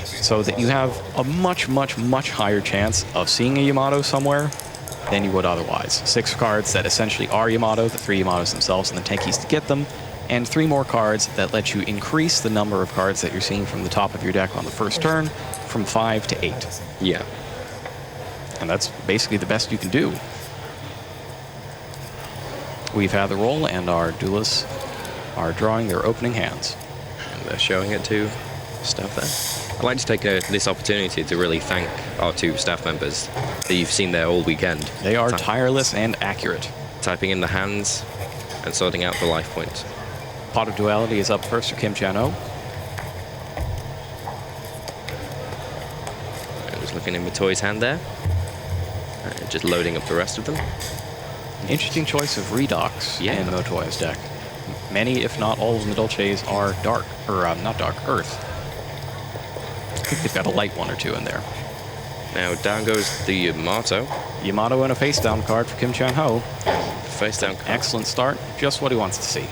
so that you have a much, much, much higher chance of seeing a Yamato somewhere than you would otherwise. 6 cards that essentially are Yamato, the 3 Yamatos themselves, and the 10 keys to get them, and 3 more cards that let you increase the number of cards that you're seeing from the top of your deck on the first turn from 5 to 8. Yeah. And that's basically the best you can do. We've had the roll, and our duelists are drawing their opening hands. And they're showing it to staff there. I'd like to take this opportunity to really thank our 2 staff members that you've seen there all weekend. They are tireless and accurate. Typing in the hands and sorting out the life points. Pot of Duality is up first for Kim Chan-ho. I was looking in Motoi's hand there. Just loading up the rest of them. Interesting choice of Redox in Motoi's deck. Many, if not all, of the Dolces are dark, or not dark, earth. I think they've got a light 1 or 2 in there. Now down goes the Yamato. Yamato and a face down card for Kim Chan-ho. Face down card. Excellent start, just what he wants to see.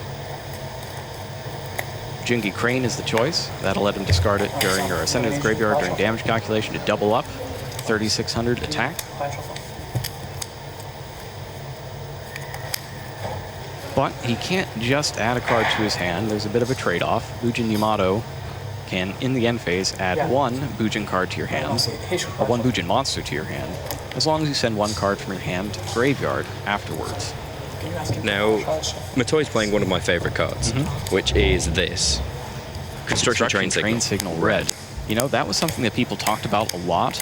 Jungi Crane is the choice. That'll let him discard it during or send it to the graveyard during damage calculation to double up. 3,600 attack. But he can't just add a card to his hand. There's a bit of a trade-off. Bujin Yamato can, in the end phase, add 1 Bujin card to your hand, or 1 Bujin monster to your hand, as long as you send 1 card from your hand to the graveyard afterwards. Now, Motoi's playing one of my favorite cards, which is this. Construction Train Signal Red. You know, that was something that people talked about a lot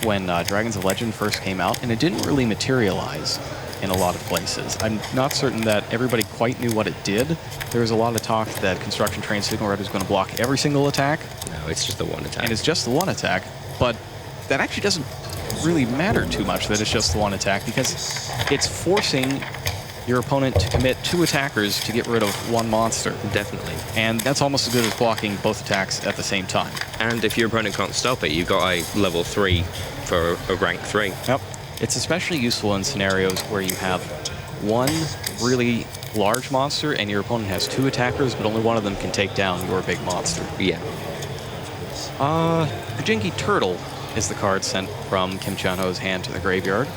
when Dragons of Legend first came out, and it didn't really materialize in a lot of places. I'm not certain that everybody quite knew what it did. There was a lot of talk that Construction Train Signal Red was going to block every single attack. No, it's just the 1 attack. And it's just the 1 attack, but that actually doesn't really matter too much that it's just the 1 attack, because it's forcing your opponent to commit 2 attackers to get rid of 1 monster. Definitely. And that's almost as good as blocking both attacks at the same time. And if your opponent can't stop it, you've got a level 3 for a rank 3. Yep. It's especially useful in scenarios where you have 1 really large monster and your opponent has 2 attackers, but only 1 of them can take down your big monster. Yeah. Kujinki Turtle is the card sent from Kim Chan-ho's hand to the graveyard.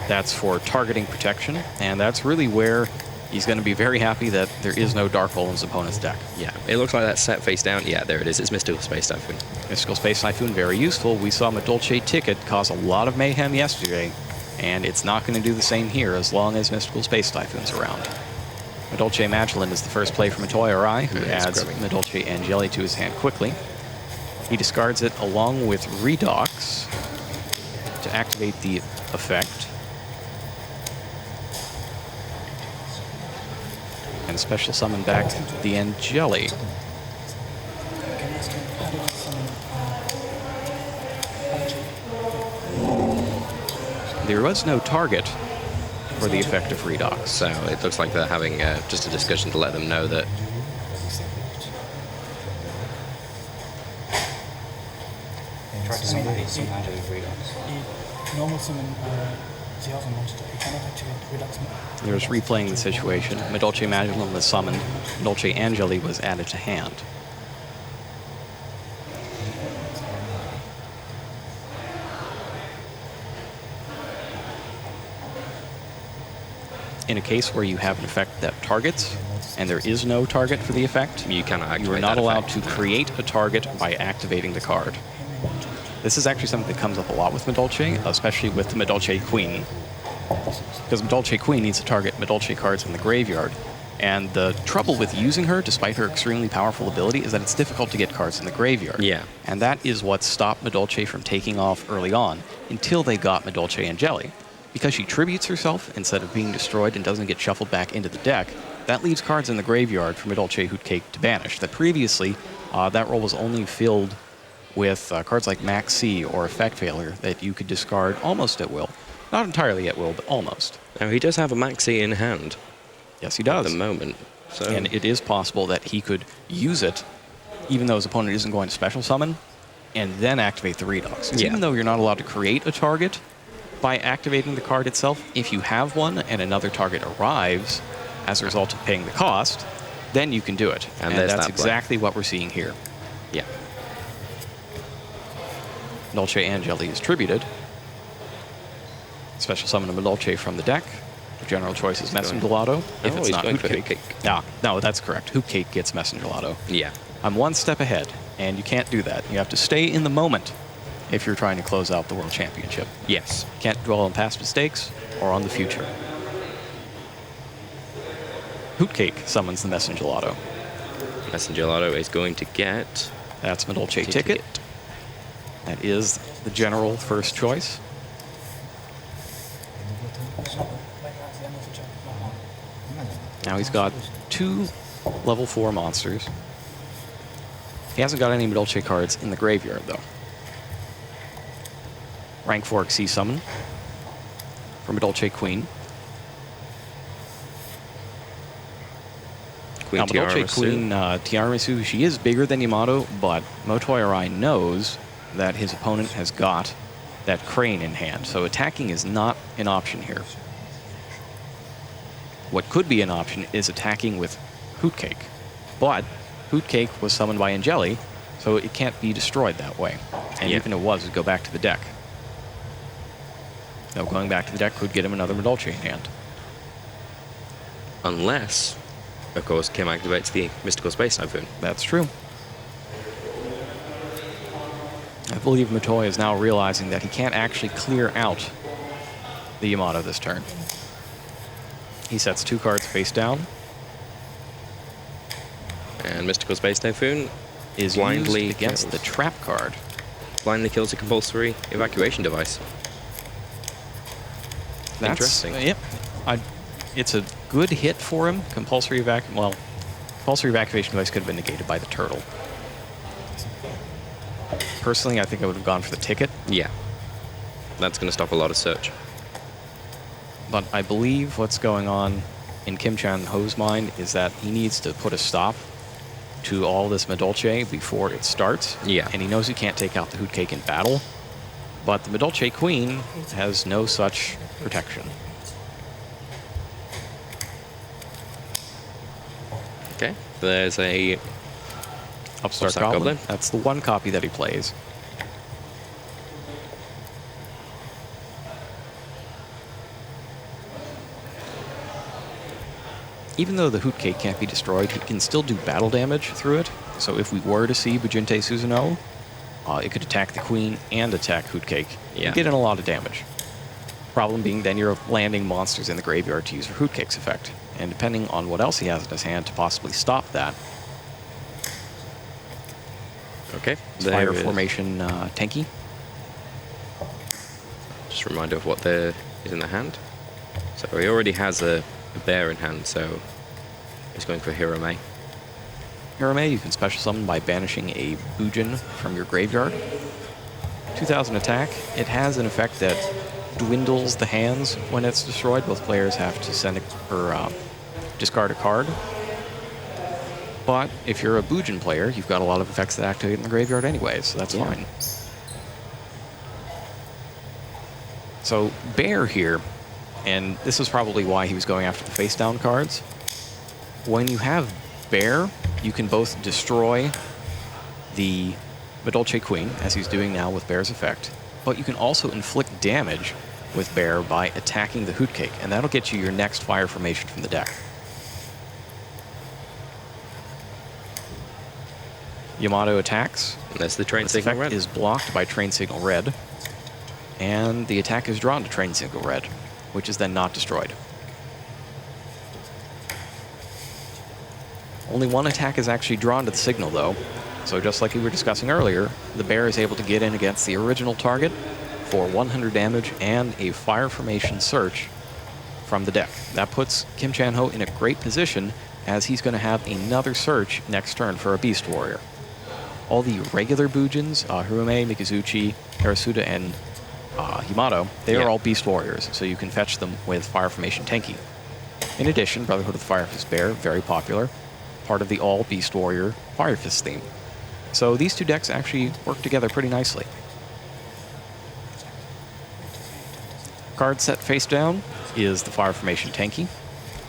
That's for targeting protection, and that's really where he's going to be very happy that there is no Dark Hole in his opponent's deck. Yeah, it looks like that's set face down. Yeah, there it is. It's Mystical Space Typhoon. Mystical Space Typhoon, very useful. We saw Madolche Ticket cause a lot of mayhem yesterday, and it's not going to do the same here as long as Mystical Space Typhoon's around. Madolche Magellin is the first play for Motoi Arai, who adds Madolche Angeli to his hand quickly. He discards it along with Redox to activate the effect. And special summon back the Angeli. There was no target for the effect of Redox. So it looks like they're having just a discussion to let them know that He was replaying the situation. Madolche Magellin was summoned. Madolche Angeli was added to hand. In a case where you have an effect that targets, and there is no target for the effect, you cannot activate you are not allowed to create a target by activating the card. This is actually something that comes up a lot with Madolche, especially with the Madolche Queen. Because Madolche Queen needs to target Madolche cards in the graveyard. And the trouble with using her, despite her extremely powerful ability, is that it's difficult to get cards in the graveyard. Yeah. And that is what stopped Madolche from taking off early on, until they got Madolche Angeli. Because she tributes herself instead of being destroyed and doesn't get shuffled back into the deck, that leaves cards in the graveyard for Madolche Hootcake to banish. That previously, that role was only filled with cards like Max C or Effect Failure that you could discard almost at will. Not entirely at will, but almost. Now, he does have a Max C in hand. Yes, he does. At the moment. So. And it is possible that he could use it, even though his opponent isn't going to special summon, and then activate the Redox. Yeah. Even though you're not allowed to create a target by activating the card itself, if you have one and another target arrives as a result of paying the cost, then you can do it. And that's exactly what we're seeing here. Yeah. Medolce and Jelly is tributed. Special summon a Medolce from the deck. The general choice is Messenger Gelato. If it's not Hoot Cake. No, that's correct. Hoot Cake gets Messenger Gelato. Yeah. I'm one step ahead, and you can't do that. You have to stay in the moment if you're trying to close out the World Championship. Yes. Can't dwell on past mistakes or on the future. Hoot Cake summons the Messenger Gelato. Messenger Gelato is going to get... That's Medolce Ticket. That is the general first choice. Now he's got 2 level 4 monsters. He hasn't got any Medolce cards in the graveyard, though. Rank 4 Xyz summon for Medolce Queen. Now, Medolce Queen Tiramisu, she is bigger than Yamato, but Motoi Arai knows that his opponent has got that crane in hand, so attacking is not an option here. What could be an option is attacking with Hoot Cake, but Hoot Cake was summoned by Angeli, so it can't be destroyed that way. And even if it was, it'd go back to the deck. Now, going back to the deck could get him another Medolce in hand. Unless, of course, Kim activates the Mystical Space Typhoon. That's true. I believe Motoi is now realizing that he can't actually clear out the Yamato this turn. He sets 2 cards face down. And Mystical Space Typhoon is blindly used against the trap card. Blindly kills a compulsory evacuation device. That's interesting. Yep. It's a good hit for him. Compulsory evacuation device could have been negated by the turtle. Personally, I think I would have gone for the ticket. Yeah. That's going to stop a lot of search. But I believe what's going on in Kim Chan-ho's mind is that he needs to put a stop to all this Medolce before it starts. Yeah. And he knows he can't take out the Hoot Cake in battle. But the Medolce Queen has no such protection. Okay. There's a Upstart Goblin. That's the 1 copy that he plays. Even though the Hoot Cake can't be destroyed, he can still do battle damage through it. So if we were to see Bujinte Susanoo, it could attack the Queen and attack Hoot Cake. Yeah. And get in a lot of damage. Problem being, then you're landing monsters in the graveyard to use for Hoot Cake's effect. And depending on what else he has in his hand to possibly stop that. Okay. Fire Formation Tenki. Just a reminder of what there is in the hand. So he already has a bear in hand, so he's going for Hirame. Hirame, you can special summon by banishing a Bujin from your graveyard. 2000 attack. It has an effect that dwindles the hands when it's destroyed. Both players have to send discard a card. But if you're a Bujin player, you've got a lot of effects that activate in the graveyard anyway, so that's fine. So Bear here, and this is probably why he was going after the face-down cards. When you have Bear, you can both destroy the Medolce Queen, as he's doing now with Bear's effect, but you can also inflict damage with Bear by attacking the Hoot Cake, and that'll get you your next fire formation from the deck. Yamato attacks. That's the Train This Signal effect Red. is blocked by Train Signal Red, and the attack is drawn to Train Signal Red, which is then not destroyed. Only 1 attack is actually drawn to the signal, though. So just like we were discussing earlier, the Bear is able to get in against the original target for 100 damage and a fire formation search from the deck. That puts Kim Chan-ho in a great position, as he's going to have another search next turn for a Beast Warrior. All the regular Bujins, Hirume, Mikazuchi, Harasuda, and Yamato, they are all Beast Warriors, so you can fetch them with Fire Formation Tenki. In addition, Brotherhood of the Fire Fist Bear, very popular, part of the all Beast Warrior Fire Fist theme. So these 2 decks actually work together pretty nicely. Card set face down is the Fire Formation Tenki.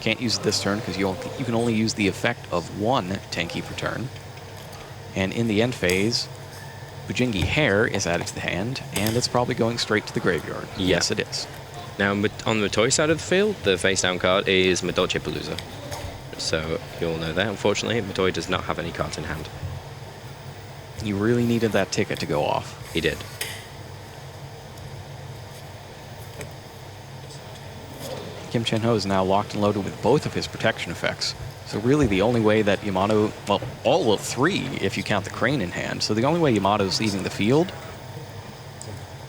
Can't use it this turn because you can only use the effect of 1 Tenki per turn. And in the end phase, Bujingi Hare is added to the hand, and it's probably going straight to the graveyard. Yeah. Yes, it is. Now, on the Motoi side of the field, the face-down card is Motoi Palooza. So, you all know that. Unfortunately, Motoi does not have any cards in hand. You really needed that ticket to go off. He did. Kim Chen-ho is now locked and loaded with both of his protection effects. So really the only way that Yamato, well, all of three if you count the crane in hand, so the only way Yamato's leaving the field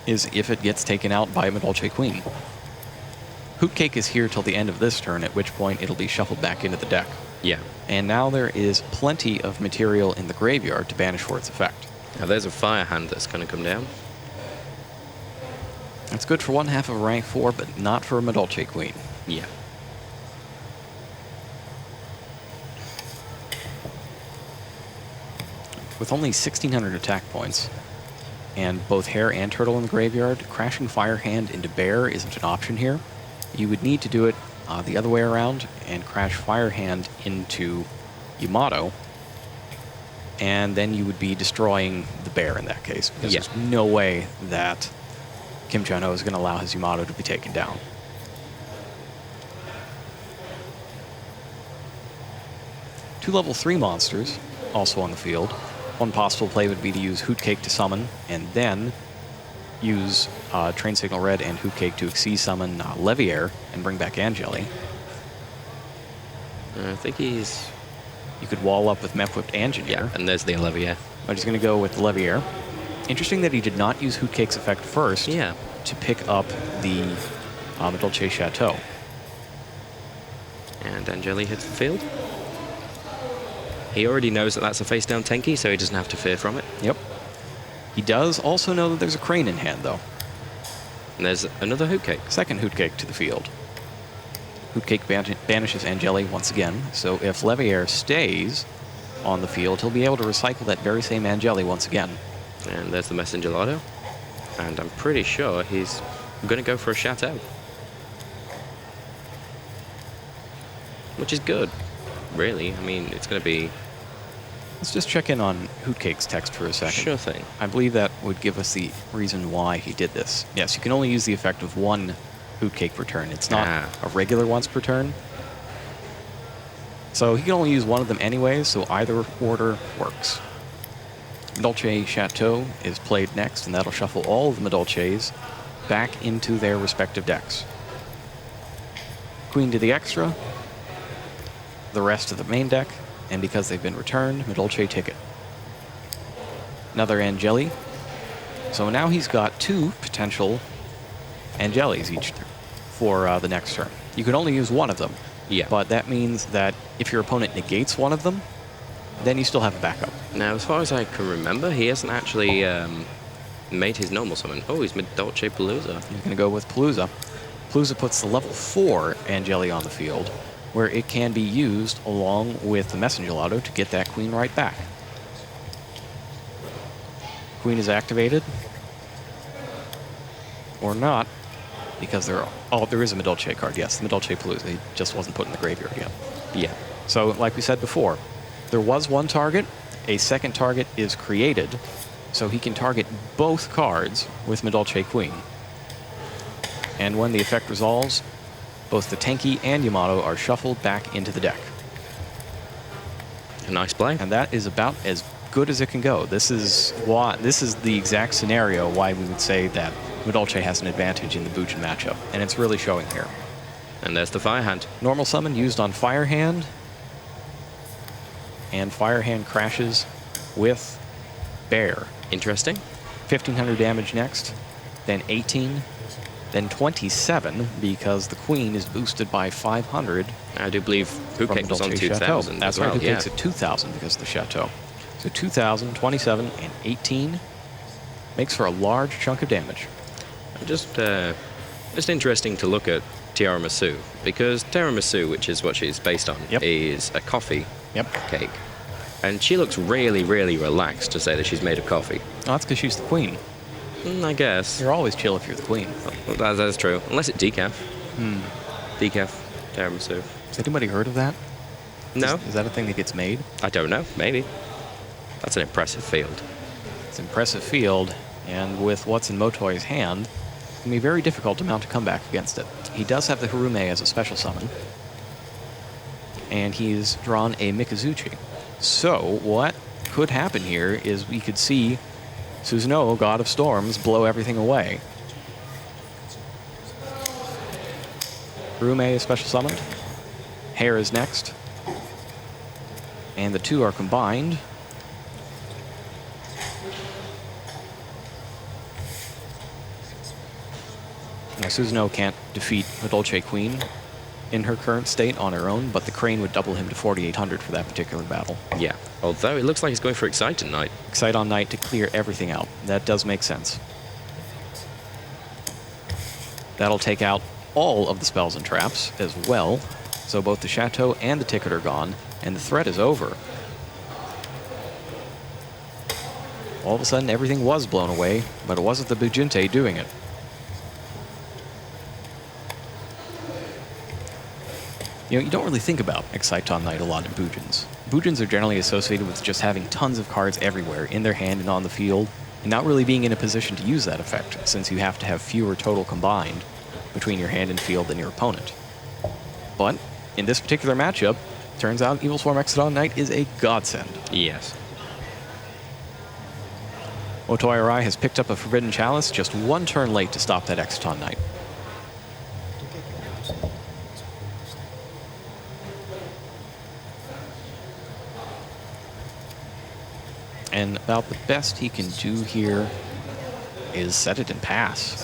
is if it gets taken out by a Medolce Queen. Hootcake is here till the end of this turn, at which point it'll be shuffled back into the deck. Yeah. And now there is plenty of material in the graveyard to banish for its effect. Now, there's a fire hand that's going to come down. It's good for one half of a rank 4, but not for a Medolce Queen. Yeah. With only 1,600 attack points, and both Hare and Turtle in the graveyard, crashing Fire Hand into Bear isn't an option here. You would need to do it the other way around and crash Fire Hand into Yamato, and then you would be destroying the Bear in that case, because there's no way that Kim Chen-ho is going to allow his Yamato to be taken down. Two level 3 monsters also on the field. One possible play would be to use Hootcake to summon, and then use Train Signal Red and Hootcake to Xyz summon Leviair and bring back Angeli. I think he's... You could wall up with Mep-Whipped Engineer. Yeah, and there's the Leviair. But he's going to go with the Leviair. Interesting that he did not use Hootcake's effect first to pick up the Medolce Chateau. And Angeli hits the field. He already knows that that's a face-down Tenki, so he doesn't have to fear from it. Yep. He does also know that there's a crane in hand, though. And there's another Hootcake. Second Hootcake to the field. Hootcake banishes Angeli once again, so if Leviair stays on the field, he'll be able to recycle that very same Angeli once again. And there's the Messenger Lotto. And I'm pretty sure he's going to go for a Chateau. Which is good, really. I mean, it's going to be... Let's just check in on Hootcake's text for a second. Sure thing. I believe that would give us the reason why he did this. Yes, you can only use the effect of one Hootcake per turn. It's not a regular once per turn. So he can only use one of them anyways, so either order works. Medolce Chateau is played next, and that'll shuffle all of the Medolces back into their respective decks. Queen to the extra, the rest of the main deck, and because they've been returned, Medolce ticket. Another Angeli. So now he's got two potential Angelis each for the next turn. You can only use one of them. Yeah. But that means that if your opponent negates one of them, then you still have a backup. Now, as far as I can remember, he hasn't actually made his normal summon. Oh, he's Medolce Palooza. He's going to go with Palooza. Palooza puts the level 4 Angeli on the field, where it can be used along with the Messenger Lotto to get that queen right back. Queen is activated. Or not, because there is a Medolce card, yes, the Medolce Palooza. He just wasn't put in the graveyard yet. Yeah. So, like we said before, there was one target, a second target is created, so he can target both cards with Medolce Queen. And when the effect resolves, both the Tenki and Yamato are shuffled back into the deck. A nice play. And that is about as good as it can go. This is the exact scenario why we would say that Medolce has an advantage in the Bujin matchup, and it's really showing here. And there's the Fire Hand. Normal summon used on Fire Hand, and Fire Hand crashes with Bear. Interesting. 1,500 damage next, then 18, then 27, because the Queen is boosted by 500. I do believe Hootcake was on 2,000. That's right, Hootcake's at 2,000 because of the Chateau. So 2,000, 27, and 18 makes for a large chunk of damage. Just interesting to look at tiramisu, because tiramisu, which is what she's based on, is a coffee cake. And she looks really, really relaxed to say that she's made of coffee. Oh, that's because she's the Queen. I guess. You're always chill if you're the Queen. Well, that's true. Unless it's decaf. Decaf tiramisu. Has anybody heard of that? No. Is that a thing that gets made? I don't know. Maybe. That's an impressive field. It's an impressive field, and with what's in Motoi's hand, it's going to be very difficult to mount a comeback against it. He does have the Harume as a special summon, and he's drawn a Mikazuchi. So what could happen here is we could see Susanoo, God of Storms, blow everything away. Harume is special summoned. Hair is next. And the two are combined. Now, Susanoo can't defeat the Dolce Queen in her current state on her own, but the Crane would double him to 4,800 for that particular battle. Yeah, although it looks like he's going for Excite on Knight. Excite on Knight to clear everything out. That does make sense. That'll take out all of the spells and traps as well. So both the Chateau and the ticket are gone, and the threat is over. All of a sudden, everything was blown away, but it wasn't the Bujinte doing it. You know, you don't really think about Excite on Knight a lot in Bujins. Bujins are generally associated with just having tons of cards everywhere, in their hand and on the field, and not really being in a position to use that effect, since you have to have fewer total combined between your hand and field than your opponent. But in this particular matchup, turns out Evil Swarm Excite on Knight is a godsend. Yes. Motoi Arai has picked up a Forbidden Chalice just one turn late to stop that Excite on Knight. And about the best he can do here is set it and pass.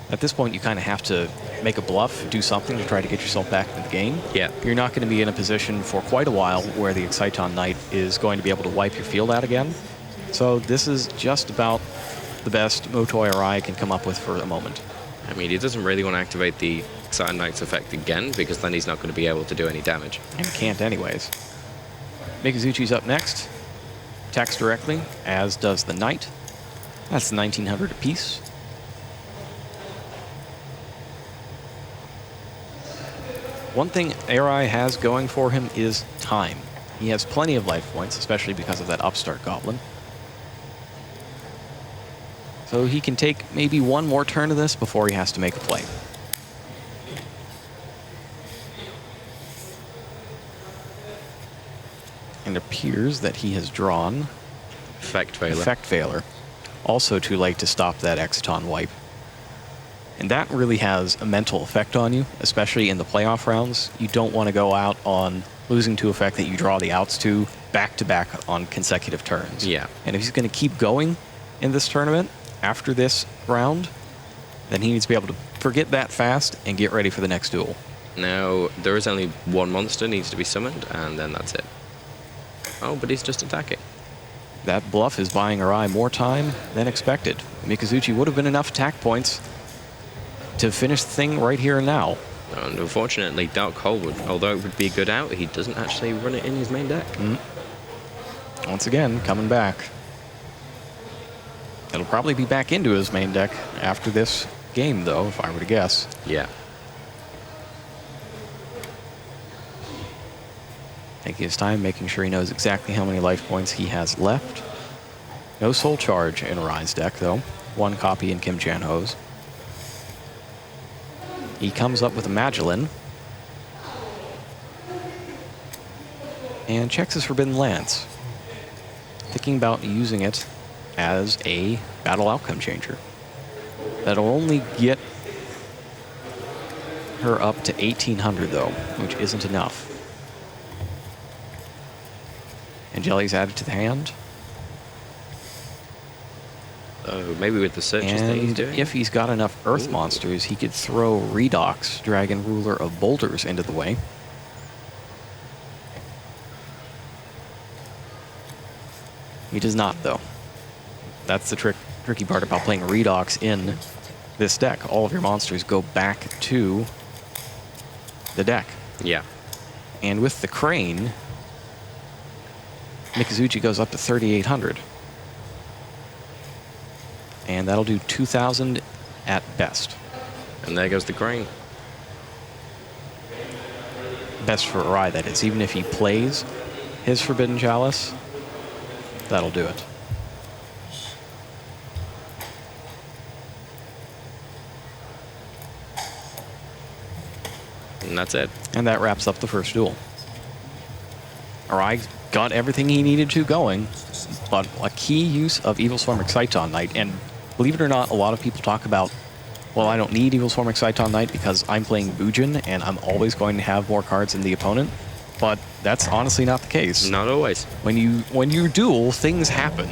At this point, you kind of have to make a bluff, do something to try to get yourself back in the game. Yeah. You're not going to be in a position for quite a while where the Excite on Knight is going to be able to wipe your field out again. So this is just about the best Motoi Arai can come up with for the moment. I mean, he doesn't really want to activate the Excite on Knight's effect again, because then he's not going to be able to do any damage. And can't anyways. Mikazuchi's up next. Attacks directly, as does the Knight. That's 1,900 apiece. One thing Arai has going for him is time. He has plenty of life points, especially because of that upstart goblin. So he can take maybe one more turn of this before he has to make a play. And it appears that he has drawn Effect Veiler. Effect Veiler. Also too late to stop that Exciton wipe. And that really has a mental effect on you, especially in the playoff rounds. You don't want to go out on losing to effect that you draw the outs to back-to-back on consecutive turns. Yeah. And if he's going to keep going in this tournament after this round, then he needs to be able to forget that fast and get ready for the next duel. Now, there is only one monster needs to be summoned, and then that's it. Oh, but he's just attacking. That bluff is buying Arai more time than expected. Mikazuchi would have been enough attack points to finish the thing right here and now. And unfortunately, Dark Hole, although it would be a good out, he doesn't actually run it in his main deck. Once again, coming back. It'll probably be back into his main deck after this game, though, if I were to guess. Yeah. Taking his time, making sure he knows exactly how many life points he has left. No Soul Charge in Arai's deck, though. One copy in Kim Chan-ho's. He comes up with a Magellin and checks his Forbidden Lance, thinking about using it as a battle outcome changer. That'll only get her up to 1,800, though, which isn't enough. And Jelly's added to the hand. Maybe with the searches that he's doing. If he's got enough Earth monsters, he could throw Redox, Dragon Ruler of Boulders, into the way. He does not, though. That's the tricky part about playing Redox in this deck. All of your monsters go back to the deck. Yeah. And with the Crane, Mikazuchi goes up to 3,800. And that'll do 2,000 at best. And there goes the Crane. Best for Arai, that is. Even if he plays his Forbidden Chalice, That'll do it. And that's it. And that wraps up the first duel. Arai got everything he needed to going, but a key use of Evil Swarm Exciton Knight, and believe it or not, a lot of people talk about, well, I don't need Evil Swarm Exciton Knight because I'm playing Bujin and I'm always going to have more cards than the opponent, but that's honestly not the case. Not always. When you duel, things happen.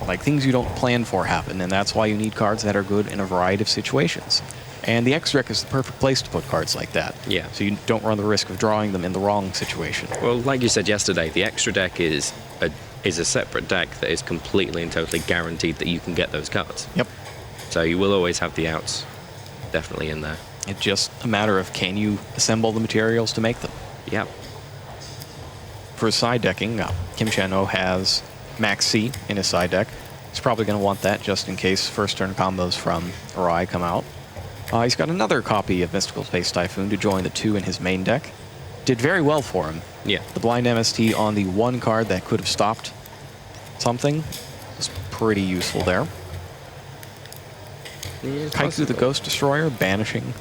Like, things you don't plan for happen, and that's why you need cards that are good in a variety of situations. And the X deck is the perfect place to put cards like that. Yeah. So you don't run the risk of drawing them in the wrong situation. Well, like you said yesterday, the extra deck is a separate deck that is completely and totally guaranteed that you can get those cards. Yep. So you will always have the outs definitely in there. It's just a matter of, can you assemble the materials to make them? Yeah. For side decking, Kim Chan-ho has Max C in his side deck. He's probably going to want that just in case first turn combos from Arai come out. He's got another copy of Mystical Space Typhoon to join the 2 in his main deck. Did very well for him. Yeah. The blind MST on the 1 card that could have stopped something was pretty useful there. Kaiju the Ghost Destroyer, banishing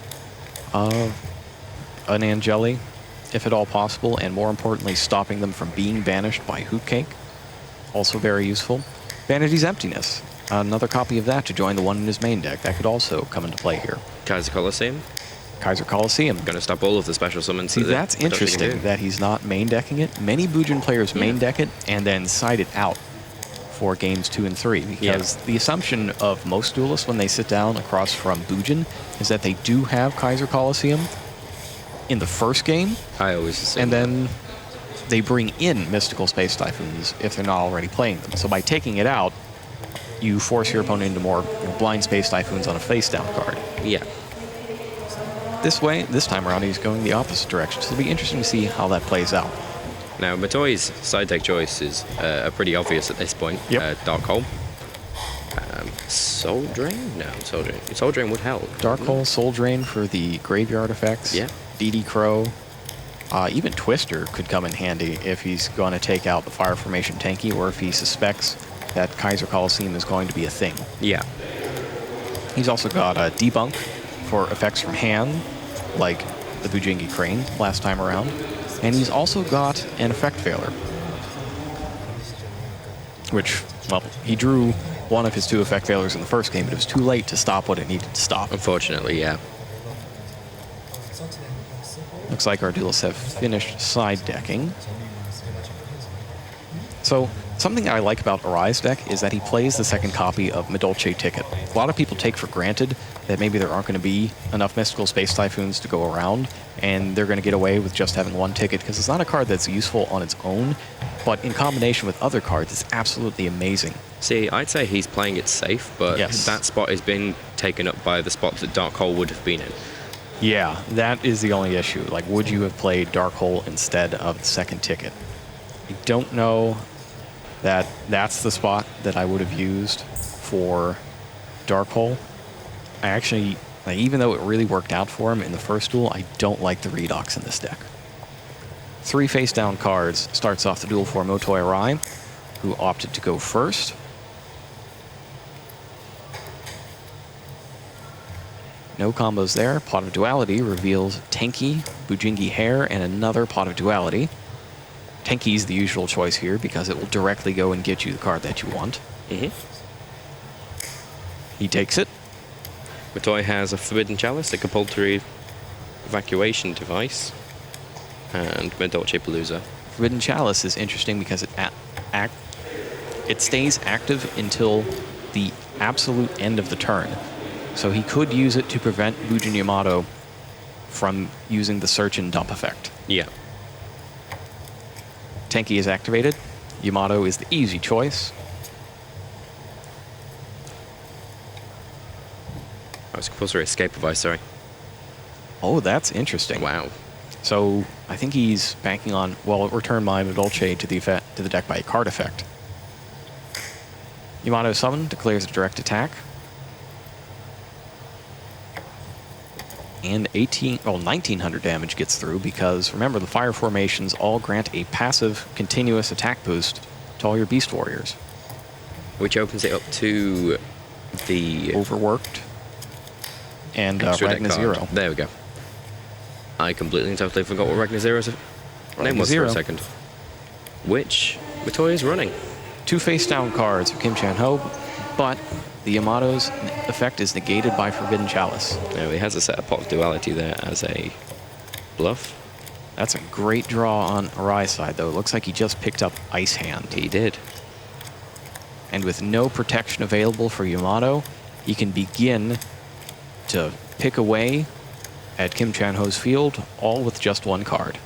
an Angeli, if at all possible, and more importantly, stopping them from being banished by Hoot Cake. Also very useful. Vanity's Emptiness. Another copy of that to join the 1 in his main deck. That could also come into play here. Kaiser Coliseum. Kaiser Coliseum. Going to stop all of the special summons. See, that's interesting that he's not main decking it. Many Bujin players main deck it and then side it out for games 2 and 3, because the assumption of most duelists when they sit down across from Bujin is that they do have Kaiser Coliseum in the first game. I always assume. And then they bring in Mystical Space Typhoons if they're not already playing them. So by taking it out, you force your opponent into more blind Space Typhoons on a face-down card. Yeah. This time around, he's going the opposite direction, so it'll be interesting to see how that plays out. Now, Motoi's side deck choices are pretty obvious at this point. Yep. Dark Hole. Soul Drain? No, Soul Drain. Soul Drain would help. Dark Hole, Soul Drain for the graveyard effects. Yeah. DD Crow. Even Twister could come in handy if he's going to take out the Fire Formation Tanky, or if he suspects that Kaiser Coliseum is going to be a thing. Yeah. He's also got a Debunk for effects from hand, like the Bujingi Crane last time around. And he's also got an Effect Failure, which, well, he drew one of his 2 Effect Failures in the first game, but it was too late to stop what it needed to stop. Unfortunately, yeah. Looks like our duelists have finished side decking. So, something I like about Arai's deck is that he plays the second copy of Medolce Ticket. A lot of people take for granted that maybe there aren't going to be enough Mystical Space Typhoons to go around, and they're going to get away with just having 1 ticket, because it's not a card that's useful on its own, but in combination with other cards, it's absolutely amazing. See, I'd say he's playing it safe, but that spot is being taken up by the spot that Dark Hole would have been in. Yeah, that is the only issue. Like, would you have played Dark Hole instead of the second ticket? I don't know that that's the spot that I would have used for Dark Hole. I actually, like, even though it really worked out for him in the first duel, I don't like the Redox in this deck. 3 face-down cards starts off the duel for Motoi Arai, who opted to go first. No combos there. Pot of Duality reveals Tenki, Bujingi Hair, and another Pot of Duality. Tenki's the usual choice here because it will directly go and get you the card that you want. He takes it. Motoi has a Forbidden Chalice, a compulsory evacuation device, and Medolce Palooza. Forbidden Chalice is interesting because it stays active until the absolute end of the turn. So he could use it to prevent Bujin Yamato from using the search and dump effect. Yeah. Tenki is activated. Yamato is the easy choice. Oh, it's compulsory escape device, sorry. Oh, that's interesting. Wow. So I think he's banking on, well, return my Medolce to the deck by a card effect. Yamato summon declares a direct attack. And 1900 damage gets through because, remember, the fire formations all grant a passive continuous attack boost to all your Beast Warriors. Which opens it up to the Overworked and extra deck Ragna card. Zero. There we go. I completely and totally forgot what Ragna Zero's name was for a second. Which Motoi is running. 2 face-down cards for Kim Chan-ho, but the Yamato's effect is negated by Forbidden Chalice. Now he has a set of pot of duality there as a bluff. That's a great draw on Arai's side, though. It looks like he just picked up Ice Hand. He did. And with no protection available for Yamato, he can begin to pick away at Kim Chan-ho's field, all with just 1 card.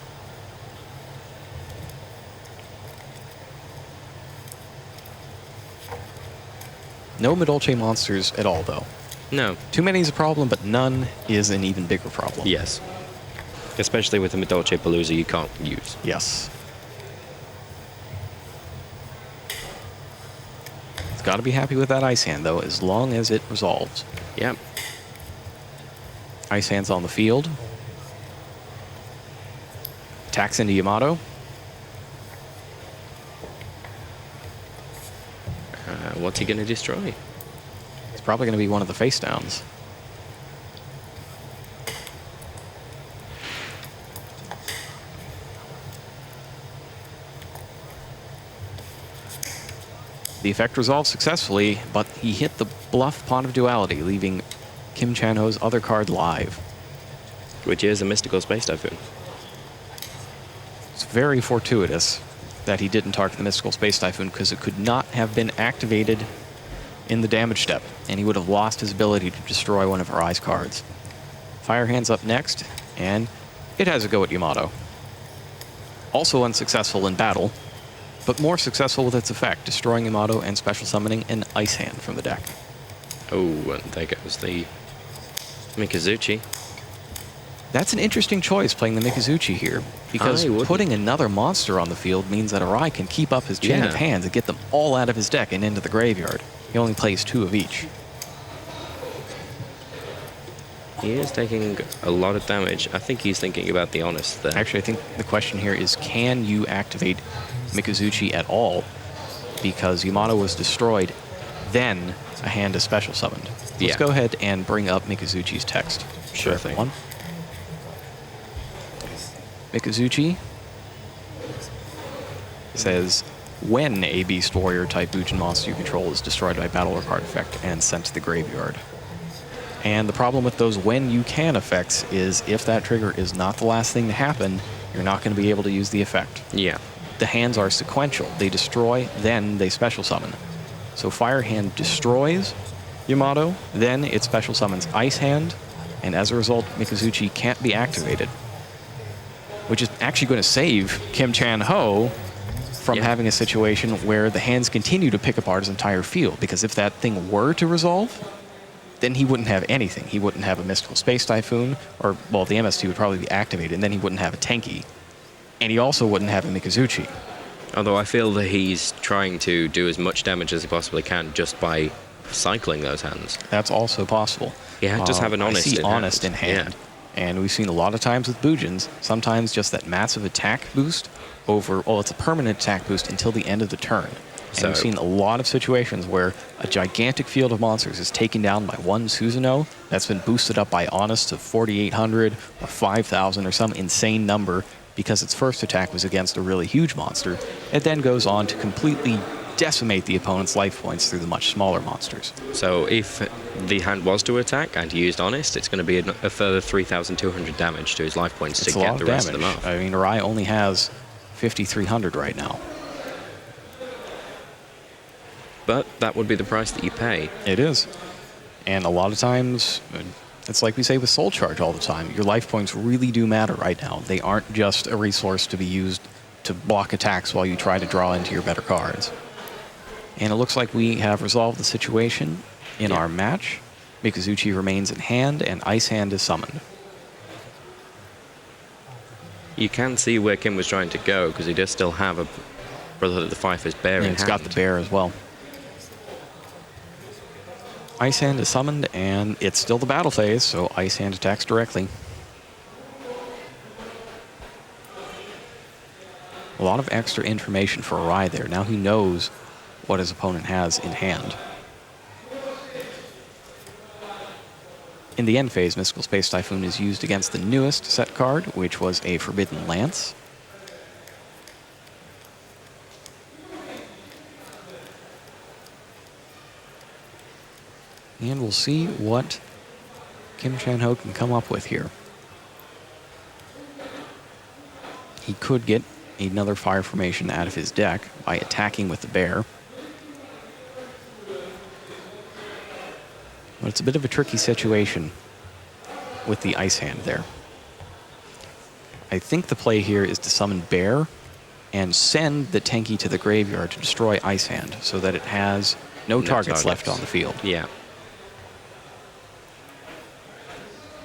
No Medolce monsters at all, though. No. Too many is a problem, but none is an even bigger problem. Yes. Especially with the Medolce Palooza you can't use. Yes. It's got to be happy with that Ice Hand, though, as long as it resolves. Yep. Ice Hand's on the field. Attacks into Yamato. What's he going to destroy? It's probably going to be one of the face downs. The effect resolved successfully, but he hit the bluff Pawn of Duality, leaving Kim Chan-ho's other card live. Which is a Mystical Space Typhoon. It's very fortuitous that he didn't target the Mystical Space Typhoon, because it could not have been activated in the damage step, and he would have lost his ability to destroy one of Arai's cards. Firehand's up next, and it has a go at Yamato. Also unsuccessful in battle, but more successful with its effect, destroying Yamato and special summoning an Ice Hand from the deck. Oh, and there goes the Mikazuchi. That's an interesting choice, playing the Mikazuchi here, because putting another monster on the field means that Arai can keep up his chain of hands and get them all out of his deck and into the graveyard. He only plays 2 of each. He is taking a lot of damage. I think he's thinking about the Honest there. Actually, I think the question here is, can you activate Mikazuchi at all? Because Yamato was destroyed, then a hand is special summoned. Let's go ahead and bring up Mikazuchi's text. Sure thing. Mikazuchi says, when a Beast Warrior type Bujin monster you control is destroyed by battle or card effect and sent to the graveyard. And the problem with those when you can effects is if that trigger is not the last thing to happen, you're not going to be able to use the effect. Yeah. The hands are sequential. They destroy, then they special summon. So Fire Hand destroys Yamato, then it special summons Ice Hand, and as a result, Mikazuchi can't be activated, which is actually going to save Kim Chan-ho from having a situation where the hands continue to pick apart his entire field, because if that thing were to resolve, then he wouldn't have anything. He wouldn't have a Mystical Space Typhoon, or, well, the MST would probably be activated, and then he wouldn't have a Tenki. And he also wouldn't have a Mikazuchi. Although I feel that he's trying to do as much damage as he possibly can just by cycling those hands. That's also possible. Yeah, just have an Honest I see Honest in hand. And we've seen a lot of times with Bujins, sometimes just that massive attack boost over, well, it's a permanent attack boost until the end of the turn. And we've seen a lot of situations where a gigantic field of monsters is taken down by one Susanoo that's been boosted up by Honest to 4,800 or 5,000 or some insane number because its first attack was against a really huge monster. It then goes on to completely decimate the opponent's life points through the much smaller monsters. So if the hand was to attack and he used Honest, it's going to be a further 3,200 damage to his life points to get the rest of them off. I mean, Arai only has 5,300 right now. But that would be the price that you pay. It is. And a lot of times, it's like we say with Soul Charge all the time, your life points really do matter right now. They aren't just a resource to be used to block attacks while you try to draw into your better cards. And it looks like we have resolved the situation in our match. Mikazuchi remains in hand, and Ice Hand is summoned. You can see where Kim was trying to go, because he does still have a Brotherhood of the Fifer's bear in hand. It's got the bear as well. Ice Hand is summoned, and it's still the battle phase, so Ice Hand attacks directly. A lot of extra information for Arai there. Now he knows what his opponent has in hand. In the end phase, Mystical Space Typhoon is used against the newest set card, which was a Forbidden Lance. And we'll see what Kim Chan-ho can come up with here. He could get another fire formation out of his deck by attacking with the bear. But it's a bit of a tricky situation with the ice hand there. I think the play here is to summon bear and send the Tenki to the graveyard to destroy ice hand so that it has no targets left on the field. Yeah.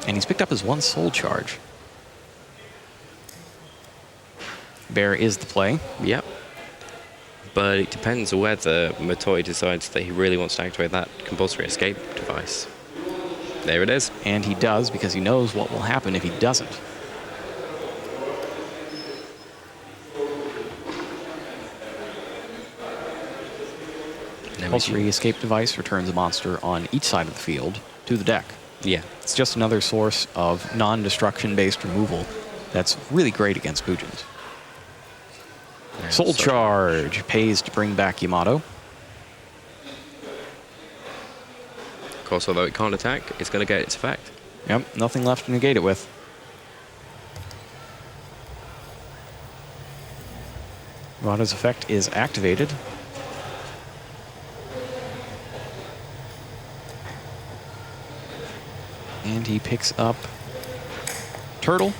And he's picked up his 1 soul charge. Bear is the play. Yep. But it depends whether Motoi decides that he really wants to activate that compulsory escape device. There it is. And he does, because he knows what will happen if he doesn't. Compulsory escape device returns a monster on each side of the field to the deck. Yeah. It's just another source of non-destruction based removal that's really great against Bujins. Soul Charge pays to bring back Yamato. Of course, although it can't attack, it's going to get its effect. Yep, nothing left to negate it with. Yamato's effect is activated. And he picks up Turtle,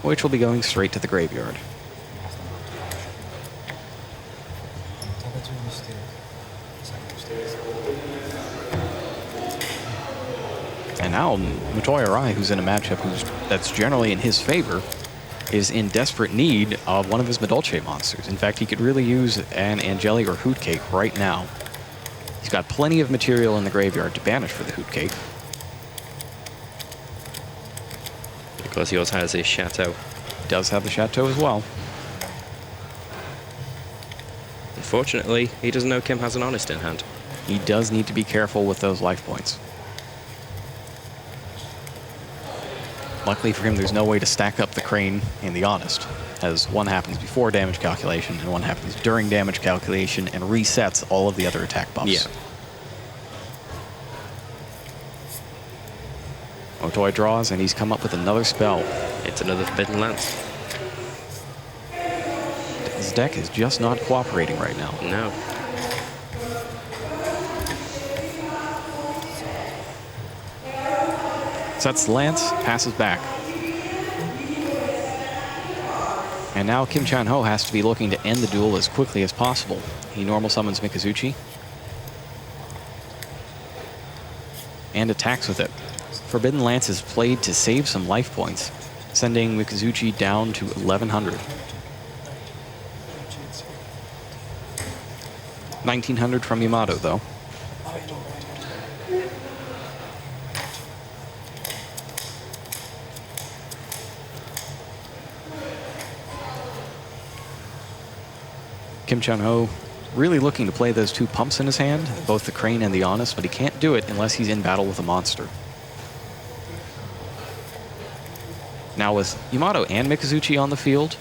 which will be going straight to the graveyard. And now Motoi Arai, who's in a matchup that's generally in his favor, is in desperate need of one of his Medolce monsters. In fact, he could really use an Angeli or Hoot Cake right now. He's got plenty of material in the graveyard to banish for the Hoot Cake. Because he also has his Chateau. He does have the Chateau as well. Unfortunately, he doesn't know Kim has an Honest in hand. He does need to be careful with those life points. Luckily for him, there's no way to stack up the Crane and the Honest, as one happens before damage calculation and one happens during damage calculation and resets all of the other attack buffs. Yeah. Motoi draws, and he's come up with another spell. It's another Forbidden Lance. His deck is just not cooperating right now. No. Sets the Lance, passes back. And now Kim Chan-ho has to be looking to end the duel as quickly as possible. He normal summons Mikazuchi and attacks with it. Forbidden Lance is played to save some life points, sending Mikazuchi down to 1100. 1900 from Yamato, though. Kim Chan-ho really looking to play those 2 pumps in his hand, both the Crane and the Honest, but he can't do it unless he's in battle with a monster. Now with Yamato and Mikazuchi on the field,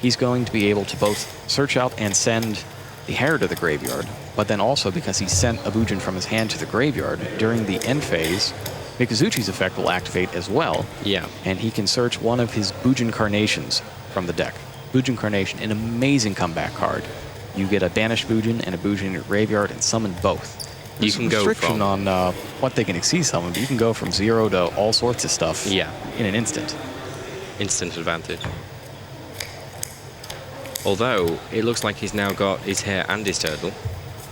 he's going to be able to both search out and send the Hare to the graveyard, but then also because he sent a Bujin from his hand to the graveyard during the end phase, Mikazuchi's effect will activate as well. Yeah. And he can search one of his Bujin Carnations from the deck. Bujin Carnation, an amazing comeback card. You get a banished Bujin and a Bujin in your graveyard and summon both. There's you can a restriction go from on what they can exceed summon, but you can go from 0 to all sorts of stuff in an instant. Instant advantage. Although, it looks like he's now got his Hare and his Turtle.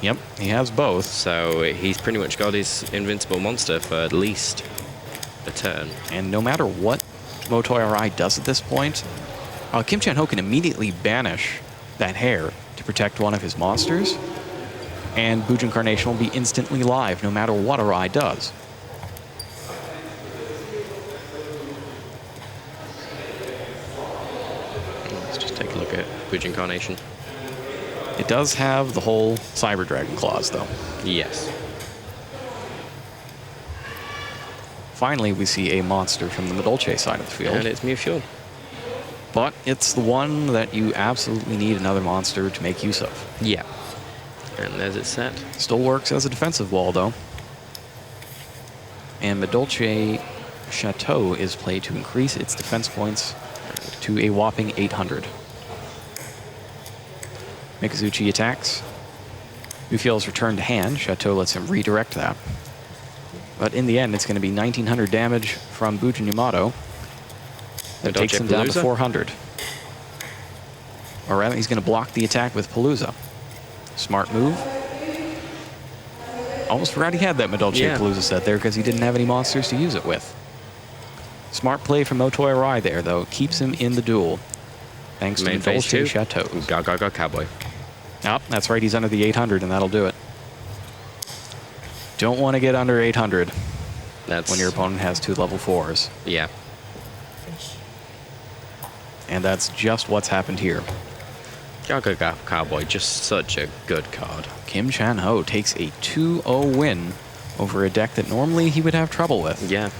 Yep, he has both. So he's pretty much got his invincible monster for at least a turn. And no matter what Motoi Arai does at this point, Kim Chan-ho can immediately banish that Hare to protect one of his monsters, and Bujin Carnation will be instantly live no matter what Arai does. Let's just take a look at Bujin Carnation. It does have the whole Cyber Dragon clause, though. Yes. Finally, we see a monster from the Medolce side of the field. And it's Mewfuel. But it's the one that you absolutely need another monster to make use of. Yeah. And there's its set. Still works as a defensive wall, though. And Medolce Chateau is played to increase its defense points to a whopping 800. Mikazuchi attacks. Mewfuel's returned to hand. Chateau lets him redirect that. But in the end, it's going to be 1900 damage from Bujin Yamato. That takes him down to 400. Or rather, he's going to block the attack with Palooza. Smart move. Almost forgot he had that Medolce Palooza set there because he didn't have any monsters to use it with. Smart play from Motoi Arai there, though. Keeps him in the duel. Thanks to Medolce Chateau. Go, cowboy. Oh, that's right. He's under the 800, and that'll do it. Don't want to get under 800 when your opponent has 2 level 4s. Yeah. And that's just what's happened here. Go, cowboy. Just such a good card. Kim Chan-ho takes a 2-0 win over a deck that normally he would have trouble with. Yeah.